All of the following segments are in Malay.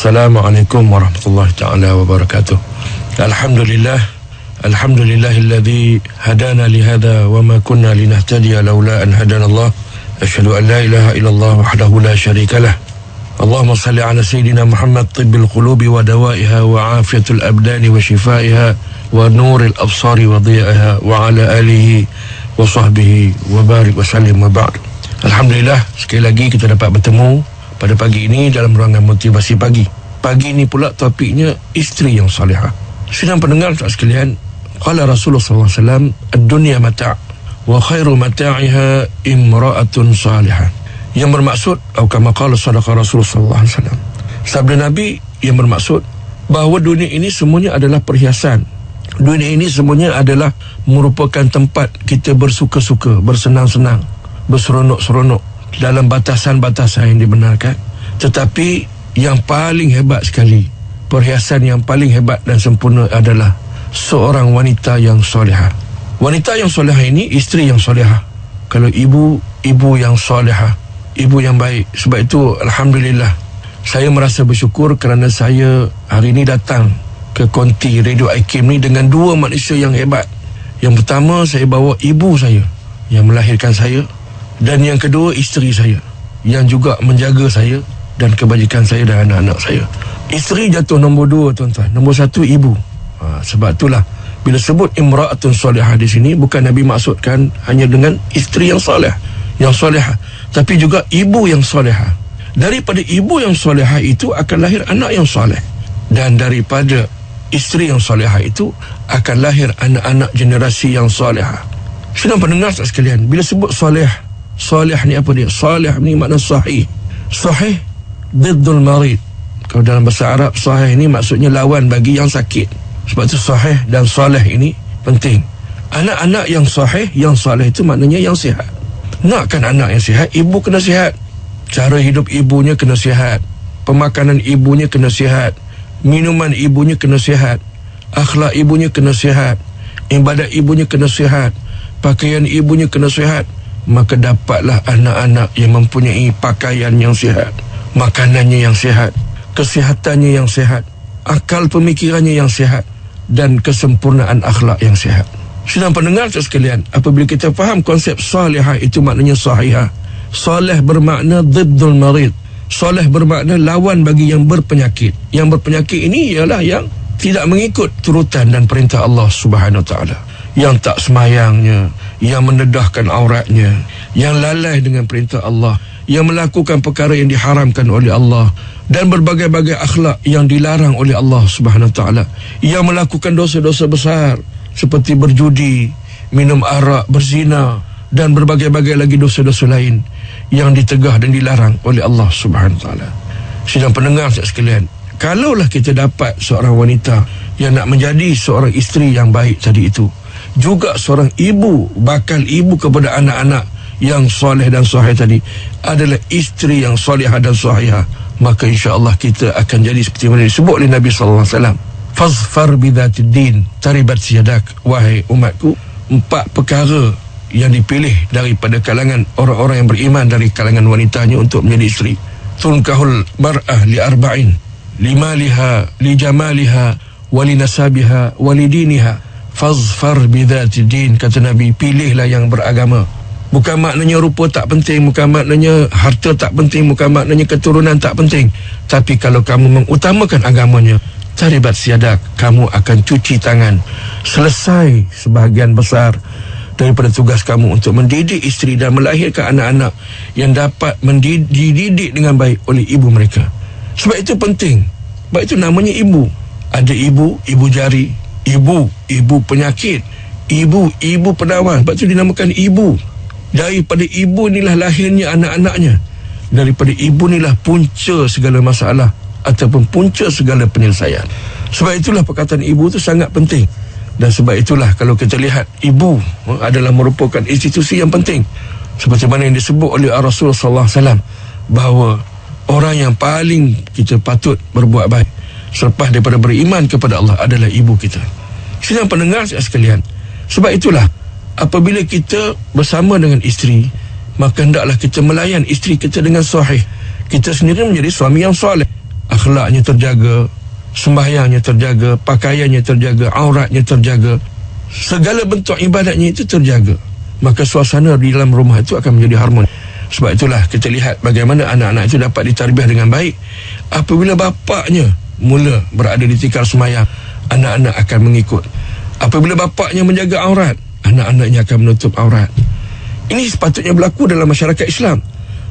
Assalamualaikum warahmatullahi ta'ala wabarakatuh. Alhamdulillahilladzi hadana lihada wa ma kunna linahtadiya laula an hadana Allah. Asyhadu an la ilaha illallah wahdahu la syarikalah. Allahumma salli ala sayyidina Muhammad tibbil qulubi wa dawaiha wa afiyatul abdani wa shifaiha wa nuril absari wa dhiya'iha wa ala alihi wa sahbihi wa barik wa sallim wa ba'd. Alhamdulillah, sekali lagi kita dapat bertemu pada pagi ini dalam ruangan motivasi pagi. Pagi ini pula topiknya isteri yang salihah. Sedang pendengar sekalian, qala Rasulullah SAW, ad-dunya mata' wa khairu mata'iha imra'atun salihah. Yang bermaksud, atau kama qala sadaqa Rasulullah SAW, sabda Nabi yang bermaksud bahawa dunia ini semuanya adalah perhiasan. Dunia ini semuanya adalah merupakan tempat kita bersuka-suka, bersenang-senang, berseronok-seronok dalam batasan-batasan yang dibenarkan. Tetapi yang paling hebat sekali, perhiasan yang paling hebat dan sempurna adalah seorang wanita yang solehah. Wanita yang solehah ini isteri yang solehah. Kalau ibu yang solehah, ibu yang baik. Sebab itu alhamdulillah, saya merasa bersyukur kerana saya hari ini datang ke konti Radio IKIM ni dengan dua manusia yang hebat. Yang pertama, saya bawa ibu saya yang melahirkan saya, dan yang kedua isteri saya yang juga menjaga saya dan kebajikan saya dan anak-anak saya. Isteri jatuh nombor 2 tuan-tuan. Nombor 1 ibu. Sebab itulah bila sebut imra'atun salihah di sini, bukan Nabi maksudkan hanya dengan isteri yang soleh, yang solehah, tapi juga ibu yang solehah. Daripada ibu yang solehah itu akan lahir anak yang soleh, dan daripada isteri yang solehah itu akan lahir anak-anak generasi yang solehah. Sedang pendengar sekalian, bila sebut soleh, soleh ni apa dia? Soleh ni makna sahih. Sahih diddul marid. Kalau dalam bahasa Arab, sahih ni maksudnya lawan bagi yang sakit. Sebab tu sahih dan soleh ini penting. Anak-anak yang sahih, yang soleh itu maknanya yang sihat. Nakkan anak yang sihat, ibu kena sihat. Cara hidup ibunya kena sihat, pemakanan ibunya kena sihat, minuman ibunya kena sihat, akhlak ibunya kena sihat, ibadat ibunya kena sihat, pakaian ibunya kena sihat. Maka dapatlah anak-anak yang mempunyai pakaian yang sihat, makanannya yang sihat, kesihatannya yang sihat, akal pemikirannya yang sihat, dan kesempurnaan akhlak yang sihat. Sedang pendengar sekalian, apabila kita faham konsep salihah itu maknanya sahihah. Salih bermakna diddul marid. Salih bermakna lawan bagi yang berpenyakit. Yang berpenyakit ini ialah yang tidak mengikut turutan dan perintah Allah Subhanahu Wa Taala, yang tak semayangnya, yang mendedahkan auratnya, yang lalai dengan perintah Allah, yang melakukan perkara yang diharamkan oleh Allah, dan berbagai-bagai akhlak yang dilarang oleh Allah Subhanahu Wa Taala, yang melakukan dosa-dosa besar seperti berjudi, minum arak, berzina, dan berbagai-bagai lagi dosa-dosa lain yang ditegah dan dilarang oleh Allah Subhanahu Wa Taala. Sedang pendengar sekalian, kalaulah kita dapat seorang wanita yang nak menjadi seorang isteri yang baik tadi itu, juga seorang ibu, bakal ibu kepada anak-anak yang soleh dan sahih tadi, adalah isteri yang solehah dan sahihah, maka insya-Allah kita akan jadi seperti mana disebut oleh Nabi sallallahu alaihi wasallam, fazfar bidzatid din taribat siyadak. Wahai umatku, 4 perkara yang dipilih daripada kalangan orang-orang yang beriman dari kalangan wanitanya untuk menjadi isteri. Tunkahul mar'ah li arba'in, limaliha, lijamaliha, walinasabiha, walidiniha. Fazfar bidzatid din, kata Nabi, pilihlah yang beragama. Bukan maknanya rupa tak penting, bukan maknanya harta tak penting, bukan maknanya keturunan tak penting, tapi kalau kamu mengutamakan agamanya, taribat siadak, kamu akan cuci tangan, selesai sebahagian besar daripada tugas kamu untuk mendidik isteri dan melahirkan anak-anak yang dapat dididik dengan baik oleh ibu mereka. Sebab itu penting. Sebab itu namanya ibu. Ada ibu jari, ibu penyakit, ibu penawar. Sebab itu dinamakan ibu. Daripada ibu inilah lahirnya anak-anaknya. Daripada ibu inilah punca segala masalah ataupun punca segala penyelesaian. Sebab itulah perkataan ibu itu sangat penting. Dan sebab itulah kalau kita lihat, ibu adalah merupakan institusi yang penting. Seperti mana yang disebut oleh Rasulullah SAW, bahawa orang yang paling kita patut berbuat baik selepas daripada beriman kepada Allah adalah ibu kita. Sedang pendengar sekalian, sebab itulah apabila kita bersama dengan isteri, maka hendaklah kita melayan isteri kita dengan sahih. Kita sendiri menjadi suami yang soleh. akhlaknya terjaga, sembahyangnya terjaga, pakaiannya terjaga, auratnya terjaga, segala bentuk ibadatnya itu terjaga, maka suasana di dalam rumah itu akan menjadi harmoni. Sebab itulah kita lihat bagaimana anak-anak itu dapat ditarbiah dengan baik. Apabila bapaknya mula berada di tikar sembahyang, anak-anak akan mengikut. Apabila bapaknya menjaga aurat, anak-anaknya akan menutup aurat. Ini sepatutnya berlaku dalam masyarakat Islam.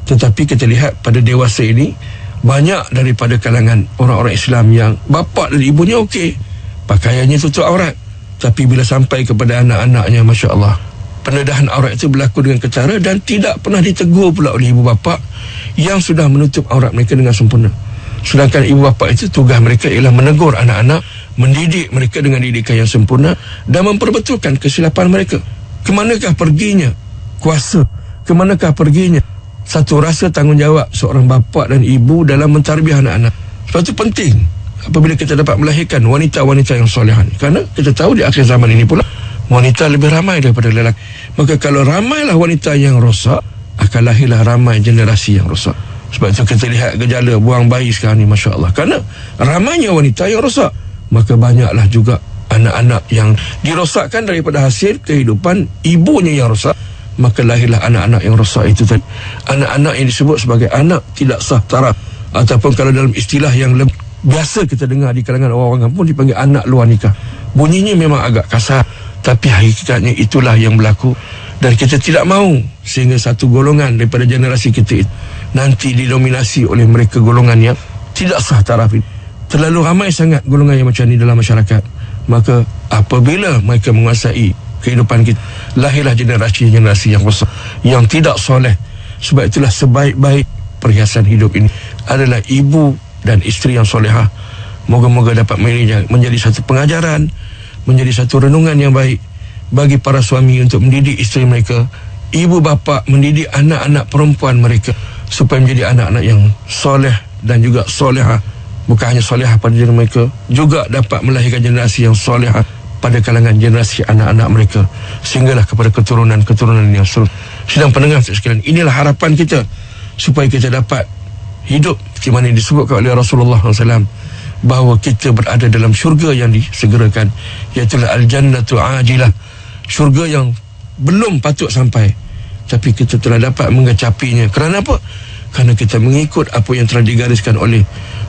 Tetapi kita lihat pada dewasa ini, banyak daripada kalangan orang-orang Islam yang bapa dan ibunya okey, pakaiannya tutup aurat, tapi bila sampai kepada anak-anaknya, Masya Allah, pendedahan aurat itu berlaku dengan ketara dan tidak pernah ditegur pula oleh ibu bapa yang sudah menutup aurat mereka dengan sempurna. Sedangkan ibu bapa itu tugas mereka ialah menegur anak-anak, mendidik mereka dengan didikan yang sempurna dan memperbetulkan kesilapan mereka. Kemanakah perginya kuasa, kemanakah perginya satu rasa tanggungjawab seorang bapa dan ibu dalam mentarbiah anak-anak. Sebab itu penting apabila kita dapat melahirkan wanita-wanita yang solehan. Kerana kita tahu di akhir zaman ini pula wanita lebih ramai daripada lelaki. Maka kalau ramailah wanita yang rosak, akan lahirlah ramai generasi yang rosak. Sebab itu kita lihat gejala buang bayi sekarang ni, Masya Allah. Kerana ramainya wanita yang rosak, maka banyaklah juga anak-anak yang dirosakkan daripada hasil kehidupan ibunya yang rosak. Maka lahirlah anak-anak yang rosak itu tadi. Anak-anak yang disebut sebagai anak tidak sah taraf, ataupun kalau dalam istilah yang biasa kita dengar di kalangan orang-orang pun dipanggil anak luar nikah. Bunyinya memang agak kasar, tapi hakikatnya itulah yang berlaku. Dan kita tidak mahu sehingga satu golongan daripada generasi kita itu nanti didominasi oleh mereka golongan yang tidak sah taraf ini. Terlalu ramai sangat golongan yang macam ini dalam masyarakat. Maka apabila mereka menguasai kehidupan kita, lahirlah generasi-generasi yang rosak, yang tidak soleh. Sebab itulah sebaik-baik perhiasan hidup ini adalah ibu dan isteri yang solehah. Moga-moga dapat menjadi satu pengajaran, menjadi satu renungan yang baik bagi para suami untuk mendidik isteri mereka, ibu bapa mendidik anak-anak perempuan mereka supaya menjadi anak-anak yang soleh dan juga solehah. Bukan hanya solehah pada diri mereka, juga dapat melahirkan generasi yang solehah pada kalangan generasi anak-anak mereka, sehinggalah kepada keturunan-keturunan yang seterusnya. Sidang pendengar sekalian, inilah harapan kita supaya kita dapat hidup seperti mana disebutkan oleh Rasulullah SAW, bahawa kita berada dalam syurga yang disegerakan, iaitu al-jannatu ajilah, syurga yang belum patut sampai, tapi kita telah dapat mengecapinya. Kerana apa? Kerana kita mengikut apa yang telah digariskan oleh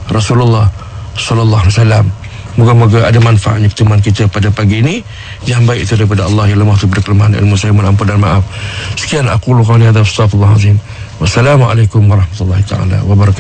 Rasulullah sallallahu alaihi wasallam. Moga-moga ada manfaatnya pertemuan kita pada pagi ini. Yang baik itu daripada Allah yang lemah daripada kelemahan ilmu saya, mohon ampun dan maaf. Sekian aku qawli hadza, astaghfirullahalazim. Wassalamualaikum warahmatullahi taala wabarakatuh.